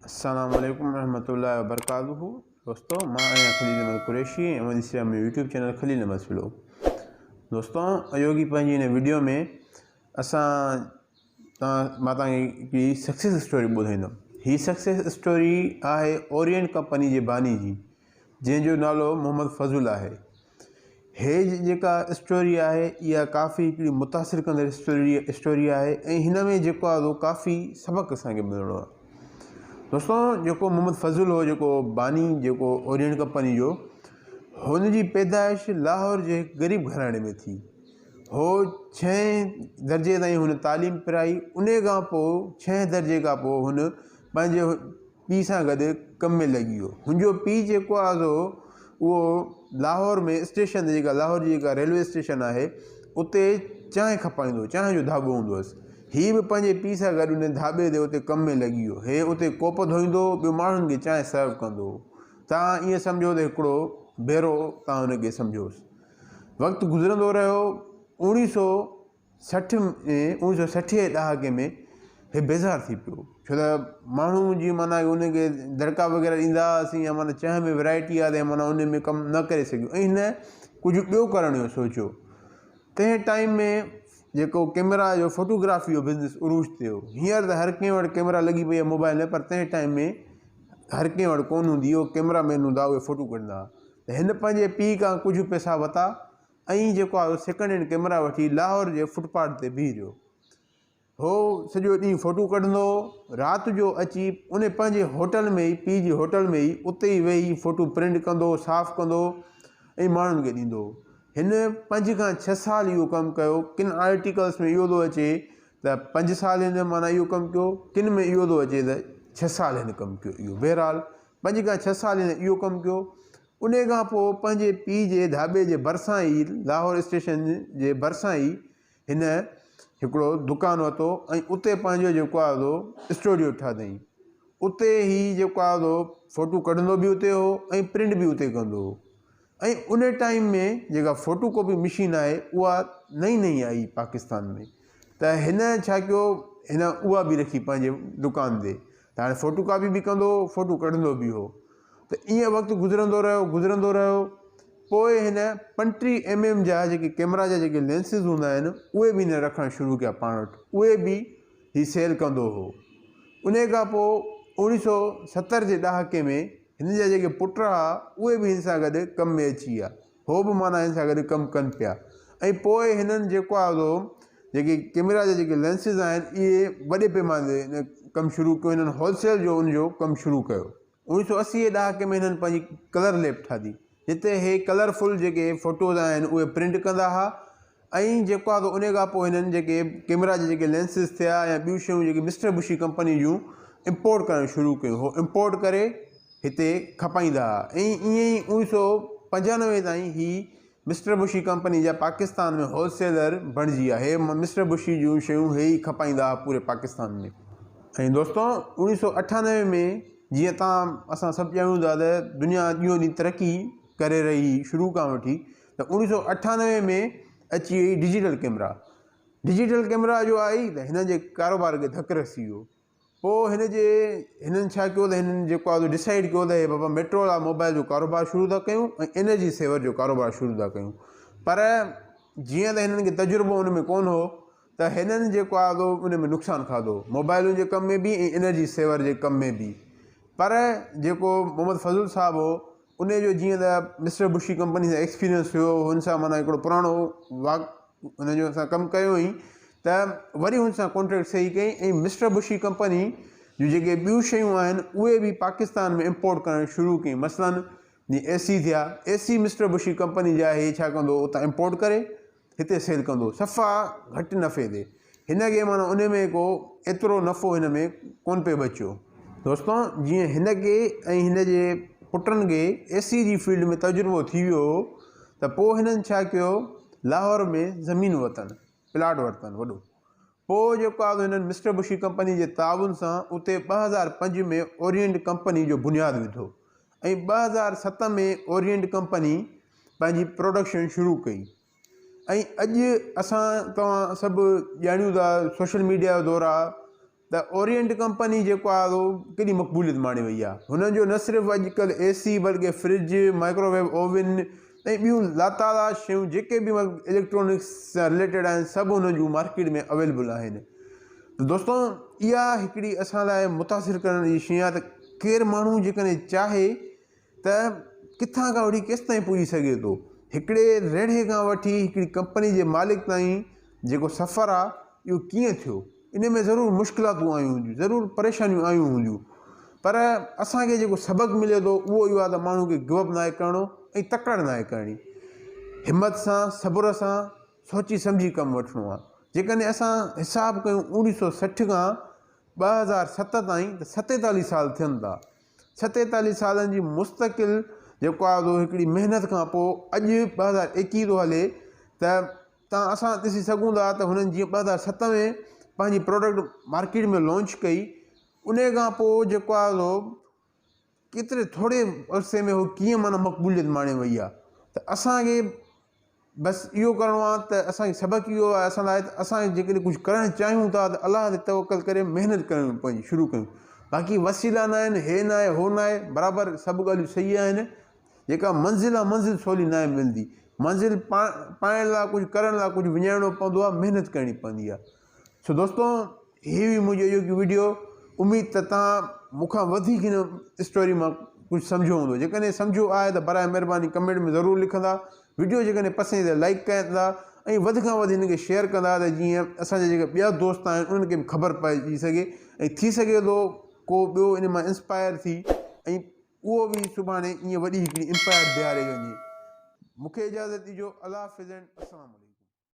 अस्सलामुअलैकुम रहमतुल्लाहि व बरकातुहू। दोस्तों, मां आहियां ख़लील अहमद कुरैशी ऐं मुंहिंजी में यूट्यूब चैनल ख़लील अहमद व्लॉग। दोस्तों, अॼोकी पंहिंजी हिन वीडियो में मां तव्हांखे हिकिड़ी सक्सेस स्टोरी ॿुधाईंदुमि। हीअ सक्सेस स्टोरी आहे ओरिएंट कंपनी जे बानी जी, जंहिंजो नालो मोहम्मद फज़ुल आहे। हे जेका स्टोरी आहे इहा काफ़ी हिकिड़ी मुतासिर कंदड़ स्टोरी आहे ऐं हिन में जेको आहे काफ़ी सबक़ु असांखे मिलणो आहे। दोस्तों, जेको मोहम्मद फज़ुल हो, जेको बानी जेको ओरिएंट कंपनी जो, हुनजी पैदाइश लाहौर जे ग़रीब घराणे में थी। हो 6 दर्जे ताईं हुन तालीम पिराई। उन खां पोइ 6 दर्जे खां पोइ हुन पंहिंजे पीउ सां गॾु कम में लॻी वियो। हुनजो पीउ जेको आहे उहो लाहौर में स्टेशन ते, लाहौर जी जेका रेलवे स्टेशन आहे, उते चांहि खपाईंदो, चांहि जो धाॿो हूंदो हुअसि। हीअ बि पंहिंजे पीउ सां गॾु उन धाॿे ते उते कम में लॻी वियो। हे उते कोप धोईंदो, ॿियो माण्हुनि खे चांहि सर्व कंदो। तव्हां ईअं सम्झो त हिकिड़ो भेरो तव्हां हुनखे सम्झोसि। वक़्तु गुज़रंदो रहियो। 1960 में 1960 जे ॾहाके में हे बेज़ार थी पियो, छो त माण्हू जी माना उनखे दड़का वग़ैरह ॾींदा हुआसीं, या माना चांहि में वैरायटी आहे त माना उन में कमु न करे सघियो, ऐं हिन कुझु ॿियो करण जो सोचियो। तंहिं टाइम में जेको कैमरा जो फोटोग्राफी जो बिज़नेस उरूज ते हो। हींअर त हर कंहिं वटि कैमरा लॻी पई आहे मोबाइल में, पर तंहिं टाइम में हर कंहिं वटि कोन हूंदी हो। कैमरामैन हूंदा, उहे फ़ोटो कढंदा। त हिन पंहिंजे पीउ खां कुझु पैसा वरिता ऐं जेको आहे सेकेंड हैंड कैमरा वठी लाहौर जे फुटपाथ ते बीह रहियो। हो सॼो ॾींहुं फ़ोटो कढंदो, राति जो अची उन पंहिंजे होटल में ई, पीउ जी होटल में ई उते ई वेही फ़ोटो प्रिंट कंदो, साफ़ु कंदो ऐं माण्हुनि खे ॾींदो। हिन 5 खां 6 साल इहो कमु कयो। किन आर्टिकल्स में इहो थो अचे त 5 साल हिन माना इहो कमु कयो, किन में इहो थो अचे त 6 साल हिन कमु कयो। इहो बहरहाल 5 खां 6 साल हिन इहो कमु कयो। उन खां पोइ पंहिंजे पीउ जे धाॿे जे भरिसां ई, लाहौर स्टेशन जे भरिसां ई हिन हिकिड़ो दुकानु वरितो ऐं उते पंहिंजो जेको आहे स्टूडियो ठाहियईं। उते ई जेको आहे फ़ोटो कढंदो बि उते हो ऐं प्रिंट बि उते कंदो हो। ऐं उन टाइम में जेका फ़ोटो कॉपी मशीन आहे उहा नई आई पाकिस्तान में। त हिन छा कयो, हिन उहा बि रखी पंहिंजे दुकान ते। त हाणे फ़ोटो कॉपी बि कंदो, फ़ोटो कढंदो बि हो। त ईअं वक़्तु गुज़रंदो रहियो। पोइ हिन 35 mm जा जेके कैमरा जा जेके लेंसिस हूंदा आहिनि, उहे बि हिन रखणु शुरू कया पाण वटि। उहे बि हीउ सेल कंदो हो। उन खां पोइ 1970 जे ॾहाके में हिन जा जेके पुट हुआ उहे बि हिन सां गॾु कम में अची विया। हो बि माना हिन सां गॾु कमु कनि पिया। ऐं पोइ हिननि जेको आहे जेके कैमरा जा जेके लेंसिस आहिनि, इहे वॾे पैमाने ते कमु शुरू कयो। हिननि होलसेल जो उनजो कमु शुरू कयो। 1980 जे ॾहाके में हिननि पंहिंजी कलर लैब ठाही, जिते हे कलरफुल जेके फ़ोटोज़ आहिनि उहे प्रिंट कंदा हुआ। ऐं जेको आहे उन खां पोइ हिननि जेके कैमरा जा जेके लेंसिस थिया या ॿियूं शयूं जेके मिस्टर बुशी कंपनी जूं इम्पोर्ट करणु शुरू कयूं, हो इम्पोर्ट करे हिते खपाईंदा हुआ। ऐं ईअं ई 1995 ताईं ही मिस्टर बुशी कंपनी जा पाकिस्तान में होलसेलर बणिजी विया। हे मिस्टर बुशी जूं शयूं हे ई खपाईंदा हुआ पूरे पाकिस्तान में। ऐं दोस्तों, 1998 में जीअं असां सभु ॼाणूं था त दुनिया ॾींहों ॾींहुं तरक़ी करे रही शुरू खां वठी, त 1998 में अची वई डिजिटल कैमरा। डिजिटल कैमरा जो आई त हिन जे कारोबार खे धकु रसी वियो। पोइ हिननि छा कयो त हिननि जेको आहे डिसाइड कयो त हे बाबा मेट्रोला मोबाइल जो कारोबार शुरू था कयूं ऐं एनर्जी सेवर जो कारोबार शुरू था कयूं। पर जीअं त हिननि खे तजुर्बो उन में कोन हो, त हिननि जेको आहे उन में नुक़सानु खाधो, मोबाइलुनि जे कम में बि ऐं एनर्जी सेवर जे कम में बि। पर जेको मोहम्मद फज़ुल साहिबु हो, उनजो जीअं त मिस्टर बुशी कंपनी सां एक्सपीरियंस हुयो, हुन सां माना हिकिड़ो पुराणो हुनजो असां कमु कयो हुई, त वरी हुन सां कॉन्ट्रेक्ट सही कई ऐं मिस्टर बुशी कंपनी जूं जेके ॿियूं शयूं आहिनि उहे बि पाकिस्तान में इम्पोर्ट करणु शुरू कई। मसलन जीअं AC थिया, AC मिस्टर बुशी कंपनी जा हे छा कंदो, उतां इम्पोर्ट करे हिते सेल कंदो, सफ़ा घटि नफ़े ते। हिन खे माना उन में को एतिरो नफ़ो हिन में कोन पियो बचियो। दोस्तों, जीअं हिन खे ऐं हिन जे पुटनि खे AC जी फील्ड में तजुर्बो थी वियो, त पोइ हिननि छा कयो, लाहौर में ज़मीन वरितनि, प्लाट वरितनि वॾो। पोइ जेको आहे हिननि मिस्टर बुशी कंपनी जे ताउन सां उते 2005 में ओरिएंट कंपनी जो बुनियादु विधो ऐं 2007 में ओरिएंट कंपनी पंहिंजी प्रोडक्शन शुरू कई। ऐं अॼु तव्हां सभु ॼाणियूं था, सोशल मीडिया जो दौरु आहे। त ओरिएंट कंपनी जेको आहे उहो केॾी मक़बूलियत माणे वई आहे। हुननि जो न सिर्फ़ु अॼुकल्ह AC बल्कि फ्रिज, माइक्रोवेव ओवन ऐं ॿियूं लाताला शयूं जेके बि इलेक्ट्रॉनिक्स सां रिलेटेड आहिनि सभु हुननि जूं मार्केट में अवेलेबल आहिनि। त दोस्तों इहा हिकिड़ी असां लाइ मुतासिर करण जी शइ आहे त केरु माण्हू जेकॾहिं चाहे त किथां खां वठी केसि ताईं पुॼी सघे थो। हिकिड़े रेढ़े खां वठी हिकिड़ी कंपनी जे मालिक ताईं जेको सफ़रु आहे इहो कीअं थियो, इन में ज़रूरु मुश्किलातूं आयूं हूंदियूं, ज़रूरु परेशानियूं आयूं हूंदियूं, पर असांखे जेको सबक़ु मिले थो उहो इहो आहे त माण्हू खे गिव अप नाहे करिणो ऐं तकड़ि नाहे करणी। हिमत सां, सब्र सां, सोची सम्झी कमु वठिणो आहे। जेकॾहिं असां हिसाबु कयूं 1960 खां 2007 ताईं त 47 साल थियनि था। 47 सालनि जी मुस्तक़िल जेको आहे उहो हिकिड़ी महिनत खां पोइ अॼु 2021 थो हले त असां ॾिसी सघूं था त हुननि जीअं 2007 में पंहिंजी प्रोडक्ट मार्केट में लॉन्च कई, उन खां पोइ जेको आहे उहो केतिरे थोरे अरसे में उहो कीअं माना मक़बूलियत माणे वई आहे। त असांखे बसि इहो करिणो आहे त असांखे सबक़ु इहो आहे असां लाइ त असां जेकॾहिं कुझु करणु चाहियूं था त अलाह ते तवकल करे महिनत करणु पंहिंजी शुरू कयूं। बाक़ी वसीला न आहिनि, हे न आहे हो न आहे, बराबरि सभु ॻाल्हियूं सही आहिनि। जेका मंज़िल आहे मंज़िल सवली न आहे मिलंदी। मंज़िल पाइण लाइ कुझु करण लाइ कुझु विञाइणो पवंदो आहे, महिनत करणी पवंदी आहे। सो दोस्तों हीअ हुई मुंहिंजो इहो वीडियो। उमेद त तव्हां मूंखां वधीक हिन स्टोरी मां कुझु सम्झो हूंदो। जेकॾहिं सम्झो आहे त बराए महिरबानी कमेंट में ज़रूरु लिखंदा। वीडियो जेकॾहिं पसंदि त लाइक कंदा ऐं वधि खां वधि हिन खे शेयर कंदा त जीअं असांजा जेके ॿिया दोस्त आहिनि उन्हनि खे बि ख़बर पइजी सघे ऐं थी सघे थो को ॿियो इन मां इंस्पायर थी ऐं उहो बि सुभाणे ईअं वॾी हिकिड़ी इंस्पायर बीहारे वञे। मूंखे इजाज़त ॾिजो। अल्लाह हाफ़िज़। अस्सलाम वालेकुम।